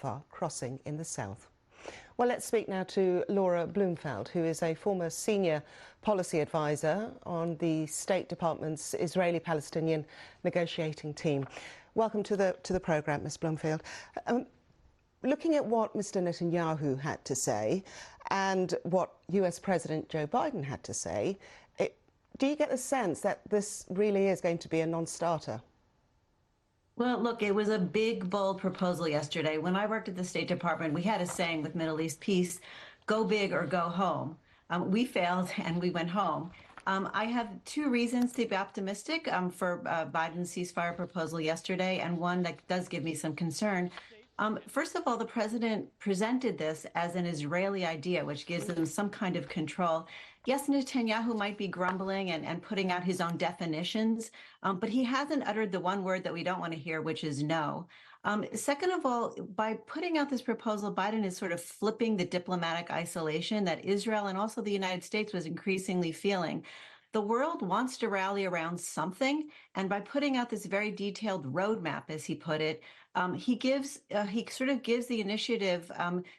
Rafah crossing in the south. Well, let's speak now to Laura Blumenfeld, who is a former senior policy advisor on the State Department's Israeli-Palestinian negotiating team. Welcome to the programme, Ms. Blumenfeld. Looking at what Mr. Netanyahu had to say and what US President Joe Biden had to say, do you get the sense that this really is going to be a non-starter? Well, look, it was a big, bold proposal yesterday. When I worked at the State Department, we had a saying with Middle East peace, go big or go home. We failed and we went home. I have two reasons to be optimistic for Biden's ceasefire proposal yesterday, and one that does give me some concern. First of all, the president presented this as an Israeli idea, which gives them some kind of control. Yes, Netanyahu might be grumbling and putting out his own definitions, but he hasn't uttered the one word that we don't want to hear, which is no. Second of all, by putting out this proposal, Biden is sort of flipping the diplomatic isolation that Israel and also the United States was increasingly feeling. The world wants to rally around something, and by putting out this very detailed roadmap, as he put it, he sort of gives the initiative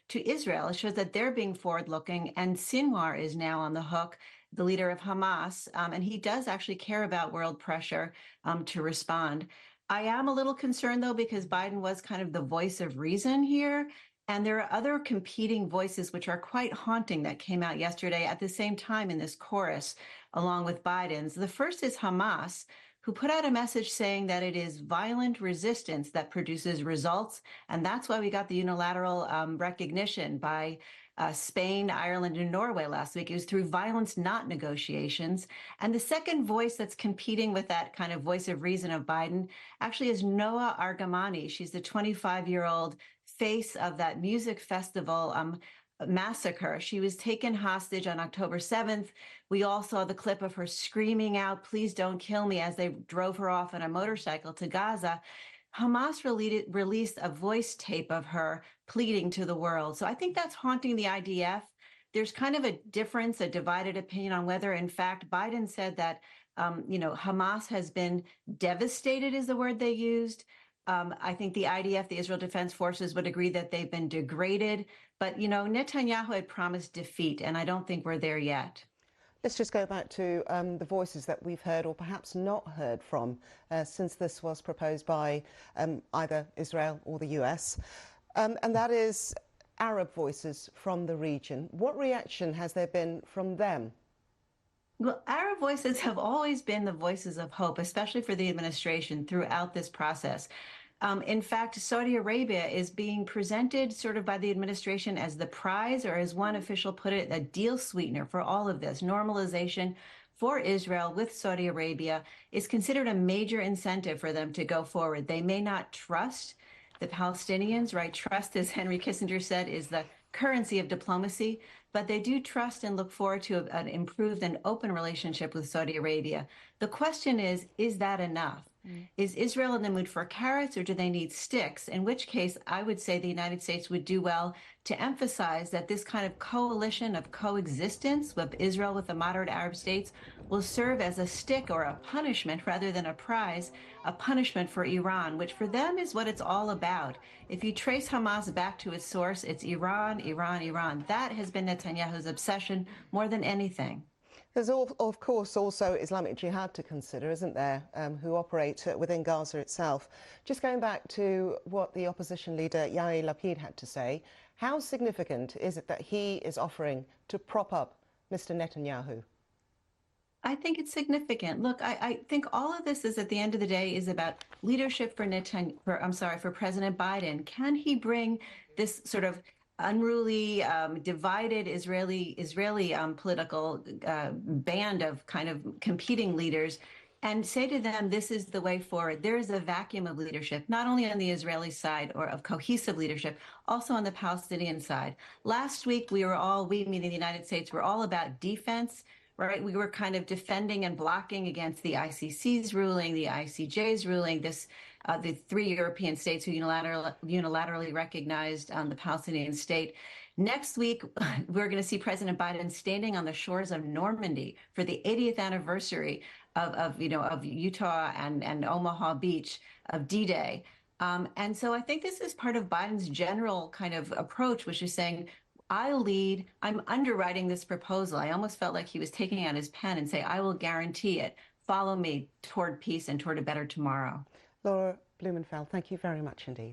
to Israel. It shows that they're being forward-looking, and Sinwar is now on the hook, the leader of Hamas, and he does actually care about world pressure to respond. I am a little concerned, though, because Biden was kind of the voice of reason here. And there are other competing voices which are quite haunting that came out yesterday at the same time in this chorus, along with Biden's. The first is Hamas, who put out a message saying that it is violent resistance that produces results. And that's why we got the unilateral recognition by Spain, Ireland, and Norway last week. It was through violence, not negotiations. And the second voice that's competing with that kind of voice of reason of Biden actually is Noa Argamani. She's the 25-year-old face of that music festival massacre. She was taken hostage on October 7th. We all saw the clip of her screaming out, "Please don't kill me," as they drove her off on a motorcycle to Gaza. Hamas released a voice tape of her pleading to the world. So I think that's haunting the IDF. There's kind of a difference, a divided opinion on whether, in fact, Biden said that, Hamas has been devastated is the word they used. I think the IDF, the Israel Defense Forces, would agree that they've been degraded. But, Netanyahu had promised defeat, and I don't think we're there yet. Let's just go back to the voices that we've heard or perhaps not heard from since this was proposed by either Israel or the US, and that is Arab voices from the region. What reaction has there been from them? Well, Arab voices have always been the voices of hope, especially for the administration throughout this process. In fact, Saudi Arabia is being presented sort of by the administration as the prize, or as one official put it, a deal sweetener for all of this. Normalization for Israel with Saudi Arabia is considered a major incentive for them to go forward. They may not trust the Palestinians, right? Trust, as Henry Kissinger said, is the currency of diplomacy, but they do trust and look forward to an improved and open relationship with Saudi Arabia. The question is that enough? Is Israel in the mood for carrots, or do they need sticks? In which case, I would say the United States would do well to emphasize that this kind of coalition of coexistence with Israel with the moderate Arab states will serve as a stick or a punishment rather than a prize, a punishment for Iran, which for them is what it's all about. If you trace Hamas back to its source, it's Iran, Iran, Iran. That has been Netanyahu's obsession more than anything. There's, of course, also Islamic Jihad to consider, isn't there, who operate within Gaza itself. Just going back to what the opposition leader Yair Lapid had to say, how significant is it that he is offering to prop up Mr. Netanyahu? I think it's significant. Look, I think all of this is, at the end of the day, is about leadership for President Biden. Can he bring this sort of unruly, divided Israeli political band of kind of competing leaders and say to them, this is the way forward? There is a vacuum of leadership, not only on the Israeli side or of cohesive leadership, also on the Palestinian side. Last week, we meaning the United States, were all about defense, right? We were kind of defending and blocking against the ICC's ruling, the ICJ's ruling, the three European states who unilaterally recognized the Palestinian state. Next week, we're going to see President Biden standing on the shores of Normandy for the 80th anniversary of Utah and Omaha Beach, of D-Day. And so I think this is part of Biden's general kind of approach, which is saying, I lead, I'm underwriting this proposal. I almost felt like he was taking out his pen and say, I will guarantee it. Follow me toward peace and toward a better tomorrow. Laura Blumenfeld, thank you very much indeed.